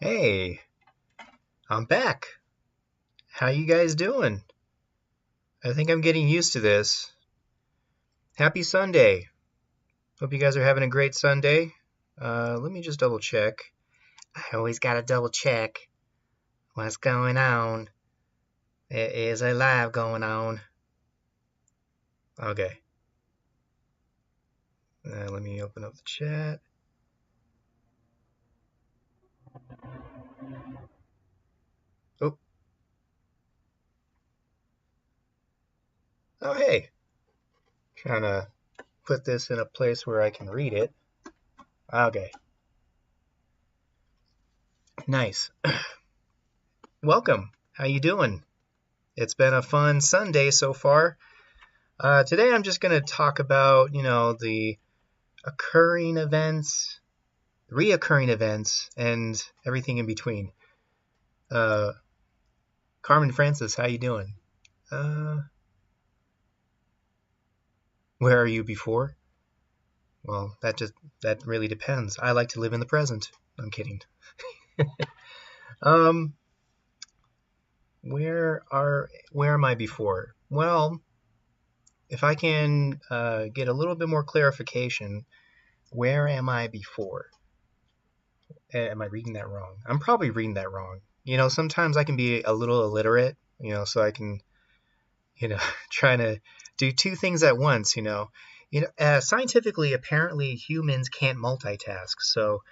Hey, I'm back. How you guys doing? I think I'm getting used to this. Happy Sunday. Hope you guys are having a great Sunday. Let me just double check. I always gotta double check what's going on. There is a live going on. Okay. Let me open up the chat. Oh, oh hey. Trying to put this in a place where I can read it. Okay. Nice. Welcome. How you doing? It's been a fun Sunday so far. Today I'm just going to talk about, the occurring events, reoccurring events, and everything in between. Uh, Carmen Francis, how you doing? Uh, where are you before? Well, that really depends. I like to live in the present. I'm kidding. Um, where am I before? Well, if I can get a little bit more clarification, where am I before? Am I reading that wrong? I'm probably reading that wrong. Sometimes I can be a little illiterate, so I can, trying to do two things at once, scientifically, apparently humans can't multitask. So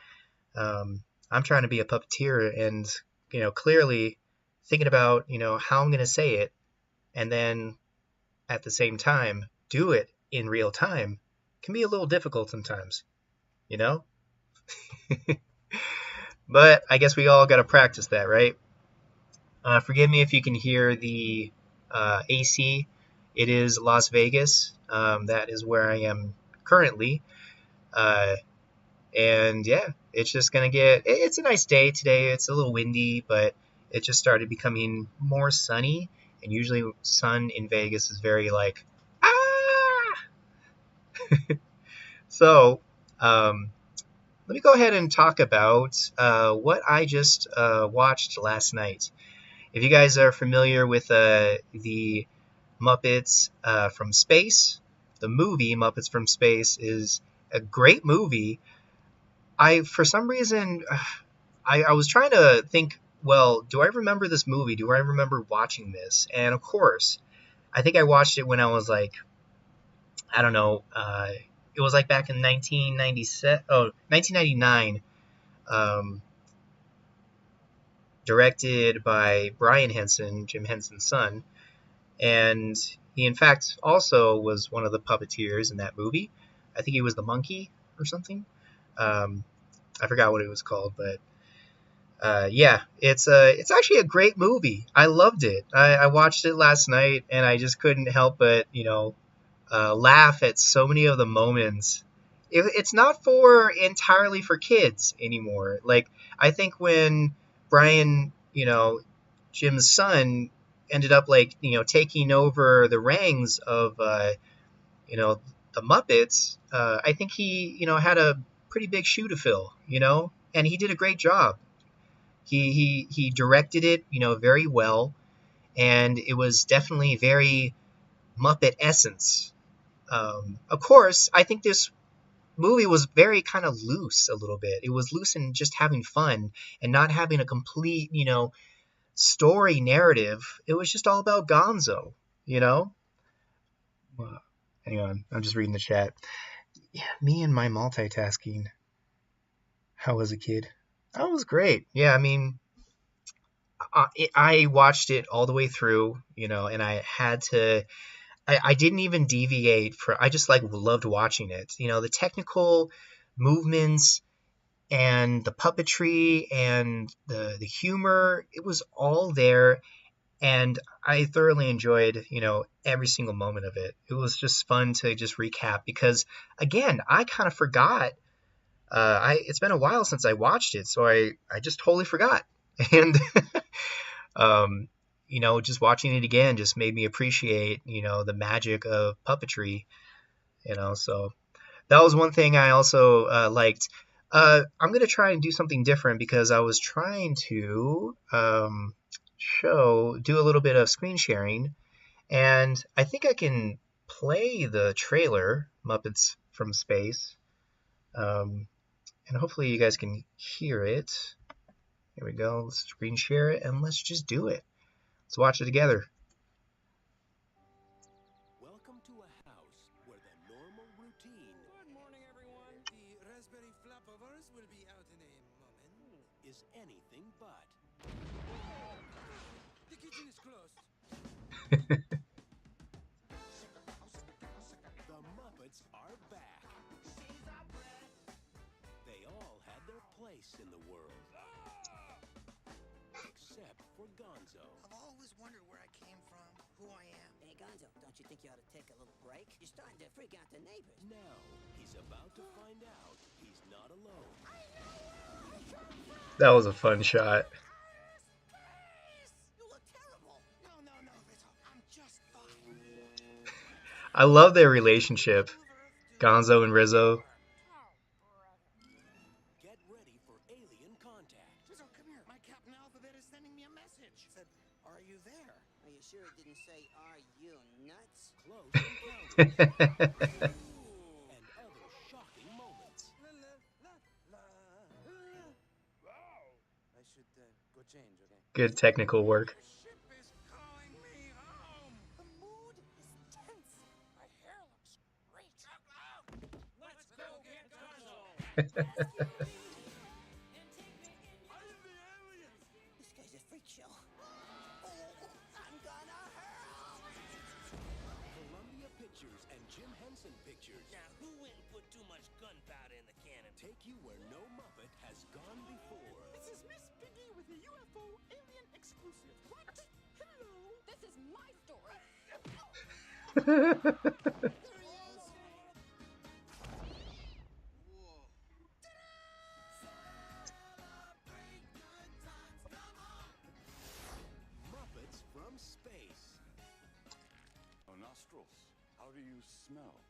I'm trying to be a puppeteer and, clearly thinking about, how I'm going to say it and then at the same time do it in real time can be a little difficult sometimes, you know? But I guess we all got to practice that, right? Forgive me if you can hear the AC. It is Las Vegas. That is where I am currently. Uh, and yeah, it's just going to it's a nice day today. It's a little windy, but it just started becoming more sunny. And usually sun in Vegas is very like, ah! So, let me go ahead and talk about what I just watched last night. If you guys are familiar with the Muppets from Space, the movie Muppets from Space is a great movie. For some reason, I was trying to think, well, do I remember this movie? Do I remember watching this? And of course, I think I watched it when I was like, I don't know, it was like back in 1999, um, directed by Brian Henson, Jim Henson's son. And he, in fact, also was one of the puppeteers in that movie. I think he was the monkey or something. Um, I forgot what it was called, but yeah, it's actually a great movie. I loved it. I watched it last night, and I just couldn't help but laugh at so many of the moments. It's not for entirely for kids anymore. Like I think when Brian, Jim's son, ended up like taking over the reins of you know the Muppets, I think he had a pretty big shoe to fill, and he did a great job. He directed it, very well, and it was definitely very Muppet essence. Of course, I think this movie was very kind of loose a little bit. It was loose in just having fun and not having a complete, story narrative. It was just all about Gonzo, you know? Hang on, I'm just reading the chat. Yeah, me and my multitasking. How was a kid? That was great. Yeah, I mean, I watched it all the way through, and I had to. I didn't even deviate for. I just like loved watching it. The technical movements and the puppetry and the humor. It was all there, and I thoroughly enjoyed, every single moment of it. It was just fun to just recap because, again, I kind of forgot. It's been a while since I watched it, so I just totally forgot. And um, just watching it again just made me appreciate, the magic of puppetry. So that was one thing I also liked. I'm gonna try and do something different because I was trying to do a little bit of screen sharing, and I think I can play the trailer, Muppets from Space, and hopefully you guys can hear it. Here we go. Let's screen share it, and let's just do it. Let's watch it together. Welcome to a house where the normal routine. Good morning, everyone. The raspberry flapovers will be out in a moment. Is anything but. The kitchen is closed. The Muppets are back. They all had their place in the world. Except for Gonzo. I've always wondered where I came from, who I am. Hey, Gonzo, don't you think you ought to take a little break? You're starting to freak out the neighbors. Now he's about to find out he's not alone. That was a fun shot. You look terrible. No, Rizzo. I'm just fine. I love their relationship, Gonzo and Rizzo. Get ready for alien contact. Rizzo, come here. My Captain Alphabet is sending me a message. It said, are you there? Are you sure it didn't say, are you nuts? Close encounters. And other shocking moments. La, la, la, la, la. Wow. I should go change, okay? Good technical work. The ship is calling me home. The mood is tense. My hair looks great. Let's go get Gonzo. This guy's a freak show. I'm gonna hurl! Columbia Pictures and Jim Henson Pictures Now, who went and put too much gunpowder in the cannon? take you where no Muppet has gone before. This is Miss Piggy with a UFO alien exclusive. What? Hello. This is my story. Muppets from Space. Oh, nostrils. How do you smell?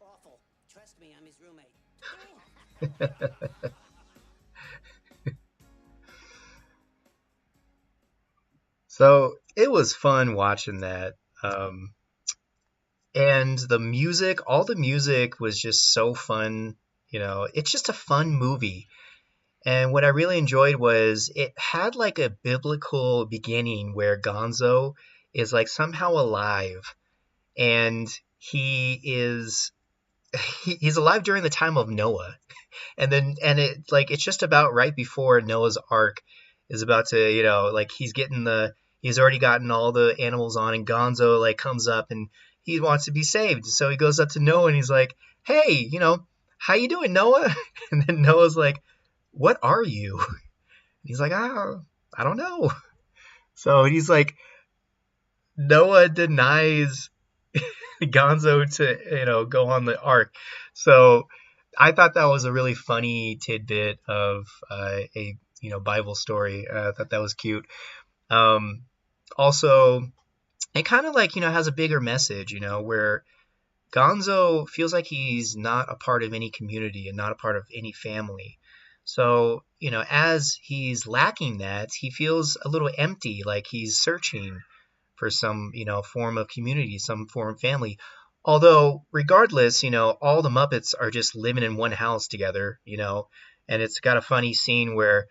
Awful. Trust me, I'm his roommate. So it was fun watching that. And the music, all the music was just so fun. You know, it's just a fun movie. And what I really enjoyed was it had like a biblical beginning where Gonzo is like somehow alive, and he's alive during the time of Noah. It's just about right before Noah's Ark is about to, like he's already gotten all the animals on, and Gonzo like comes up and he wants to be saved. So he goes up to Noah and he's like, "Hey, how you doing, Noah?" And then Noah's like, "What are you?" And he's like, I don't know." So he's like, Noah denies Gonzo to, go on the ark. So I thought that was a really funny tidbit of a Bible story. I thought that was cute. Also, it kind of like, has a bigger message, where Gonzo feels like he's not a part of any community and not a part of any family. So, as he's lacking that, he feels a little empty, like he's searching for some, form of community, some form of family. Although, regardless, all the Muppets are just living in one house together, and it's got a funny scene where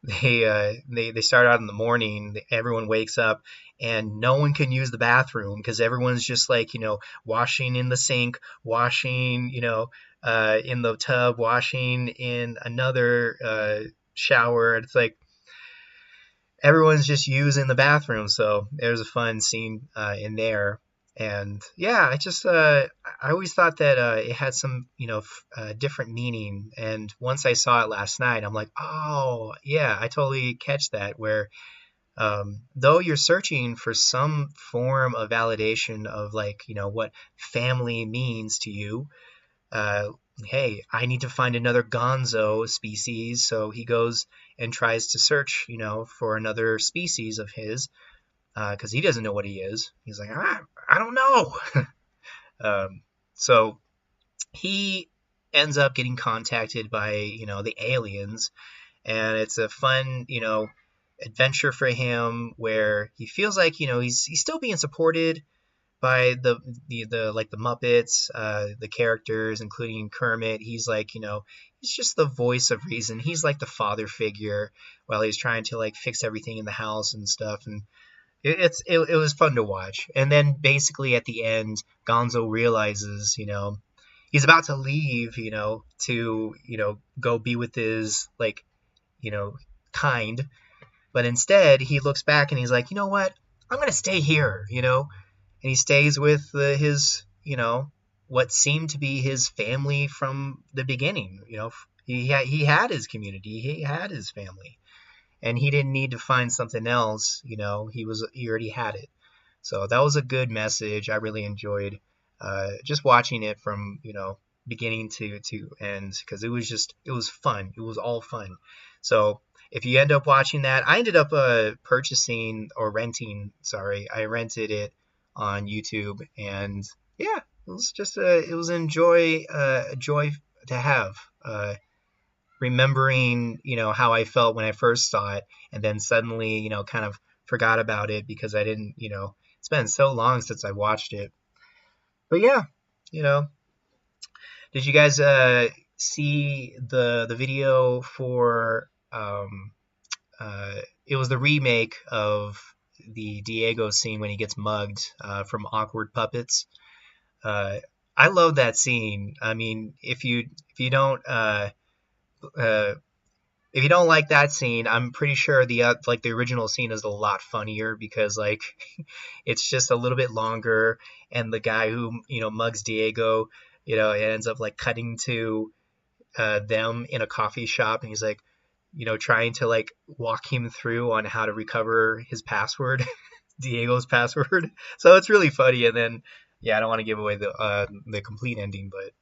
they start out in the morning, everyone wakes up, and no one can use the bathroom because everyone's just like, washing in the sink, washing, in the tub, washing in another shower. It's like everyone's just using the bathroom. So there's a fun scene in there. And yeah, I always thought that it had some, different meaning. And once I saw it last night, I'm like, oh yeah, I totally catch that. Where though you're searching for some form of validation of like, what family means to you, hey, I need to find another Gonzo species. So he goes and tries to search, for another species of his, because he doesn't know what he is. He's like, I don't know. So he ends up getting contacted by, the aliens, and it's a fun, adventure for him where he feels like, he's still being supported by the like the Muppets, the characters, including Kermit. He's like, he's just the voice of reason. He's like the father figure while he's trying to like fix everything in the house and stuff. And it was fun to watch. And then basically at the end, Gonzo realizes, he's about to leave, to, go be with his like, kind. But instead, he looks back and he's like, you know what? I'm going to stay here, And he stays with his, what seemed to be his family from the beginning. He had his community. He had his family. And he didn't need to find something else, he already had it. So that was a good message. I really enjoyed just watching it from, beginning to end, because it was fun. It was all fun. So if you end up watching that, I ended up I rented it on YouTube, and yeah, it was just it was a joy to have. Remembering, how I felt when I first saw it, and then suddenly, kind of forgot about it because I didn't, it's been so long since I watched it. But yeah, did you guys see the video for it was the remake of the Diego scene when he gets mugged from Awkward Puppets. I love that scene. I mean, if you don't like that scene, I'm pretty sure the original scene is a lot funnier because like it's just a little bit longer, and the guy who mugs Diego, it ends up like cutting to them in a coffee shop, and he's like, trying to like walk him through on how to recover his password, Diego's password. So it's really funny. And then yeah, I don't want to give away the complete ending, but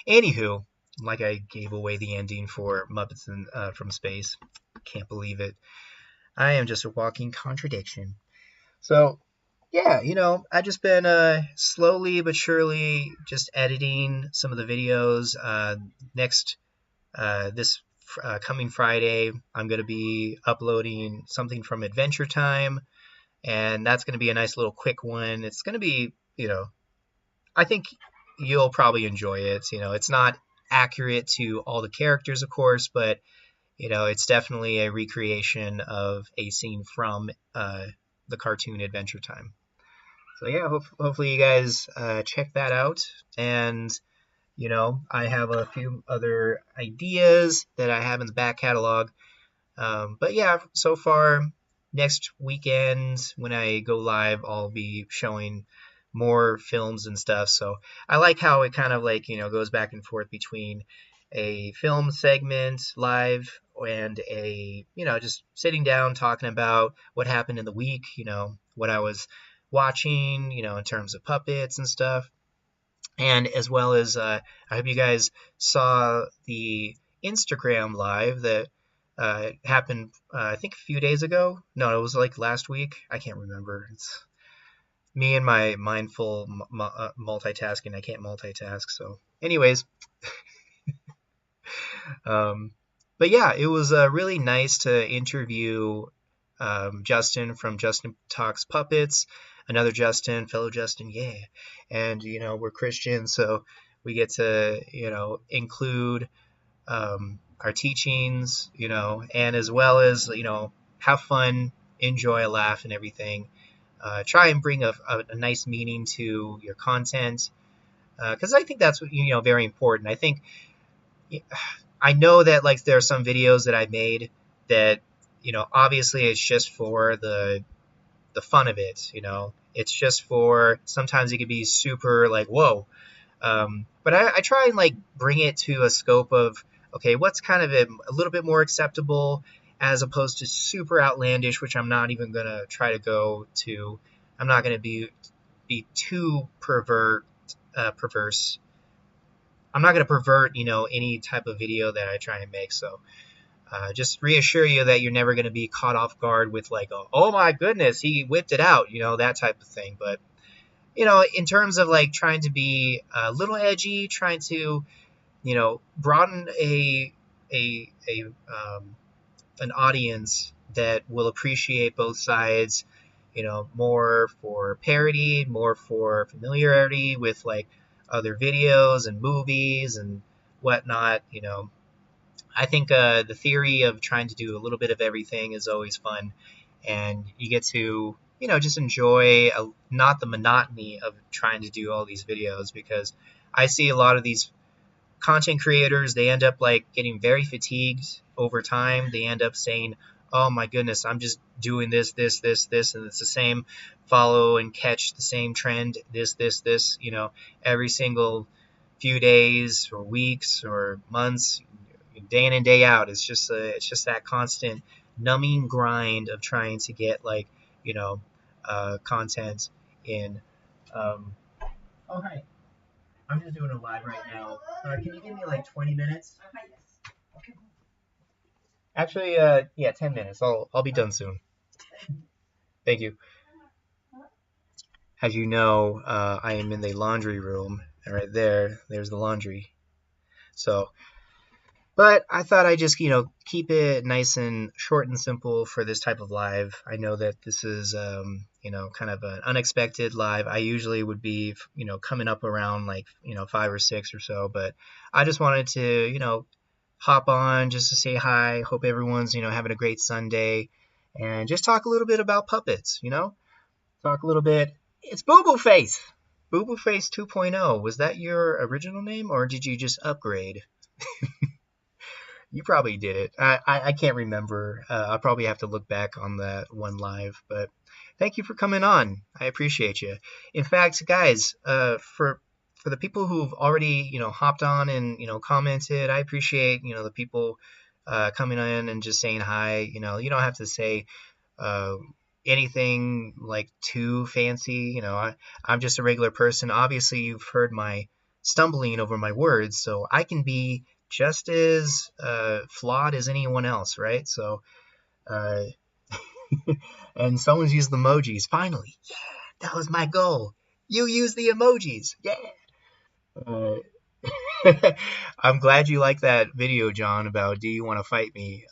anywho. Like I gave away the ending for Muppets from Space. Can't believe it. I am just a walking contradiction. So, yeah, I've just been slowly but surely just editing some of the videos. This coming Friday, I'm going to be uploading something from Adventure Time. And that's going to be a nice little quick one. It's going to be, I think you'll probably enjoy it. It's not accurate to all the characters, of course, but it's definitely a recreation of a scene from the cartoon Adventure Time. So yeah, hopefully you guys check that out. And I have a few other ideas that I have in the back catalog. But yeah, so far next weekend when I go live, I'll be showing more films and stuff. So I like how it kind of like, goes back and forth between a film segment live and a, just sitting down talking about what happened in the week, what I was watching, in terms of puppets and stuff. And as well as, I hope you guys saw the Instagram live that happened, I think a few days ago. No, it was like last week. I can't remember. It's me and my mindful multitasking. I can't multitask. So anyways, but yeah, it was really nice to interview Justin from Justin Talks Puppets, another Justin, fellow Justin, yeah. And, we're Christians, so we get to, include our teachings, and as well as, have fun, enjoy, laugh, and everything. Try and bring a nice meaning to your content, because I think that's very important. I think I know that like there are some videos that I made that obviously it's just for the fun of it. It's just for, sometimes it could be super like whoa, but I try and like bring it to a scope of okay, what's kind of a little bit more acceptable, as opposed to super outlandish, which I'm not even going to try to go to. I'm not going to be too perverse. I'm not going to pervert, any type of video that I try and make. So just reassure you that you're never going to be caught off guard with like, oh my goodness, he whipped it out, that type of thing. But, in terms of like trying to be a little edgy, trying to broaden a an audience that will appreciate both sides, more for parody, more for familiarity with like other videos and movies and whatnot. I think the theory of trying to do a little bit of everything is always fun, and you get to just enjoy not the monotony of trying to do all these videos, because I see a lot of these content creators, they end up like getting very fatigued over time. They end up saying, oh my goodness, I'm just doing this, and it's the same follow and catch the same trend, this, every single few days or weeks or months, day in and day out. It's just that constant numbing grind of trying to get like, content in. Oh, hi. I'm just doing a live right now. Can you give me like 20 minutes? Okay. Actually, yeah, 10 minutes. I'll be done soon. Thank you. As you know, I am in the laundry room, and right there's the laundry. So, but I thought I'd just, keep it nice and short and simple for this type of live. I know that this is, kind of an unexpected live. I usually would be, coming up around like, 5 or 6 or so, but I just wanted to, hop on just to say hi. Hope everyone's, having a great Sunday, and just talk a little bit about puppets, talk a little bit. It's Boo Boo Face. Boo Boo Face 2.0. Was that your original name, or did you just upgrade? You probably did it. I can't remember. I'll probably have to look back on that one live, but thank you for coming on. I appreciate you. In fact, guys, for the people who've already, hopped on and, commented, I appreciate, the people coming in and just saying hi. You don't have to say anything like too fancy. I'm just a regular person. Obviously, you've heard my stumbling over my words, so I can be just as flawed as anyone else, right? So, and someone's used the emojis. Finally, yeah, that was my goal. You use the emojis, yeah. I'm glad you like that video, John, about do you want to fight me?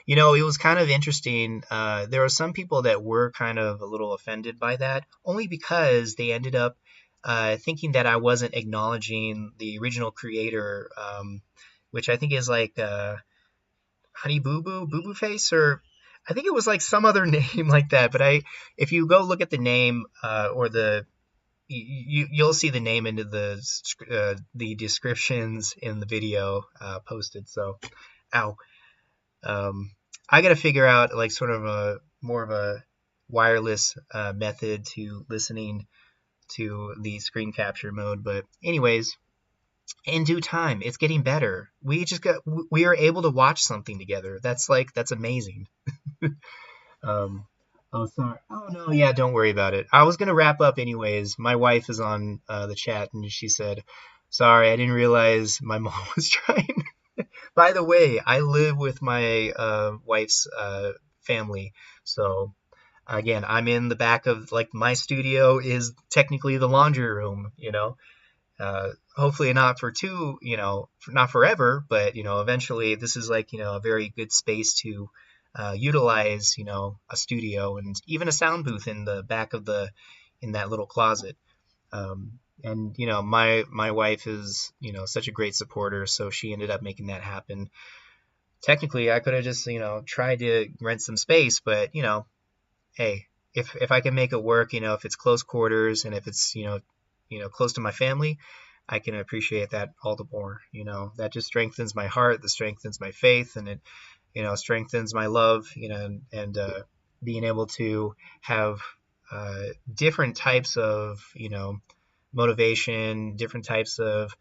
It was kind of interesting. There were some people that were kind of a little offended by that, only because they ended up thinking that I wasn't acknowledging the original creator, which I think is like Honey Boo Boo Face, or I think it was like some other name like that. But if you go look at the name or you'll see the name into the descriptions in the video posted. So, ow. I got to figure out like sort of more of a wireless method to listening to the screen capture mode. But anyways, in due time, it's getting better. We are able to watch something together. That's amazing. Oh, sorry. Oh, no, yeah, don't worry about it. I was going to wrap up anyways. My wife is on the chat, and she said, sorry, I didn't realize my mom was trying. By the way, I live with my wife's family. So, again, I'm in the back of, like, my studio is technically the laundry room, hopefully not for not forever, but, eventually this is like, a very good space to utilize, a studio and even a sound booth in the back of in that little closet. And, my wife is, such a great supporter, so she ended up making that happen. Technically, I could have just, tried to rent some space, but, hey, if I can make it work, if it's close quarters and if it's, close to my family, I can appreciate that all the more. That just strengthens my heart, that strengthens my faith, and it, strengthens my love, and being able to have different types of, motivation, different types of,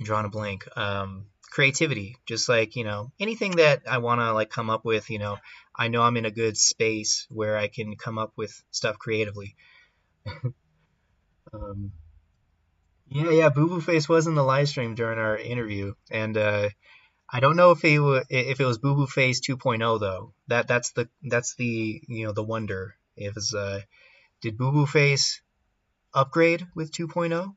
drawing a blank, creativity, just like, anything that I want to like come up with, I know I'm in a good space where I can come up with stuff creatively. Yeah, Boo Boo Face was in the live stream during our interview, and I don't know if it was Boo Boo Face 2.0 though. That's the the wonder. If it's did Boo Boo Face upgrade with 2.0?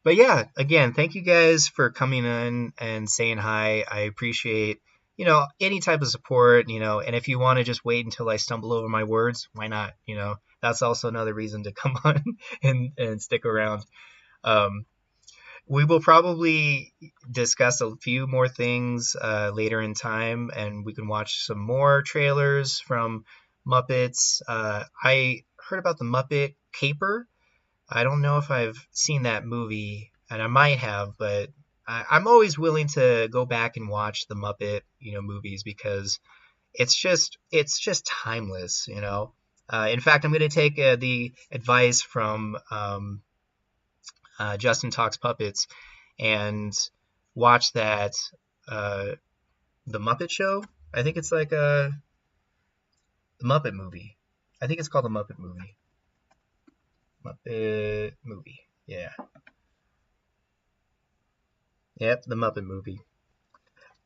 But yeah, again, thank you guys for coming in and saying hi. I appreciate, any type of support, and if you want to just wait until I stumble over my words, why not? That's also another reason to come on and stick around. We will probably discuss a few more things later in time, and we can watch some more trailers from Muppets. I heard about the Muppet Caper. I don't know if I've seen that movie, and I might have, but I'm always willing to go back and watch the Muppet, movies because it's just timeless. In fact, I'm going to take the advice from Justin Talks Puppets and watch that the Muppet Show. I think it's like the Muppet movie. I think it's called the Muppet movie. Muppet movie. Yeah. Yep, the Muppet movie.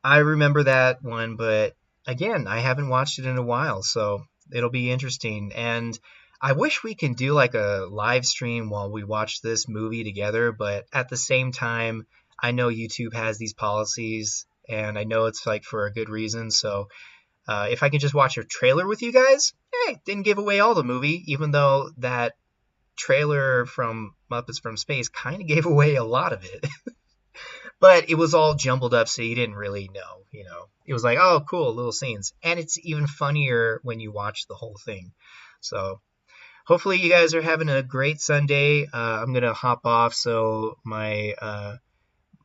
I remember that one, but again, I haven't watched it in a while, so it'll be interesting. And I wish we can do like a live stream while we watch this movie together, but at the same time, I know YouTube has these policies, and I know it's like for a good reason. So if I can just watch a trailer with you guys, hey, didn't give away all the movie, even though that trailer from Muppets from Space kind of gave away a lot of it. But it was all jumbled up, so you didn't really know, It was like, oh, cool, little scenes. And it's even funnier when you watch the whole thing. So hopefully you guys are having a great Sunday. I'm going to hop off so my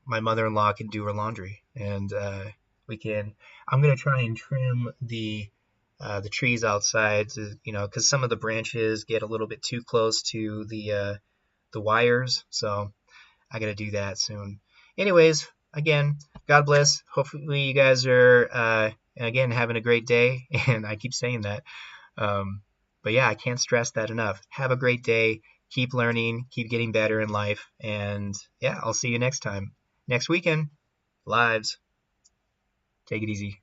mother-in-law can do her laundry. And I'm going to try and trim the trees outside, because some of the branches get a little bit too close to the wires. So I got to do that soon. Anyways, again, God bless. Hopefully you guys are, again, having a great day. And I keep saying that. But yeah, I can't stress that enough. Have a great day. Keep learning. Keep getting better in life. And yeah, I'll see you next time. Next weekend, lives. Take it easy.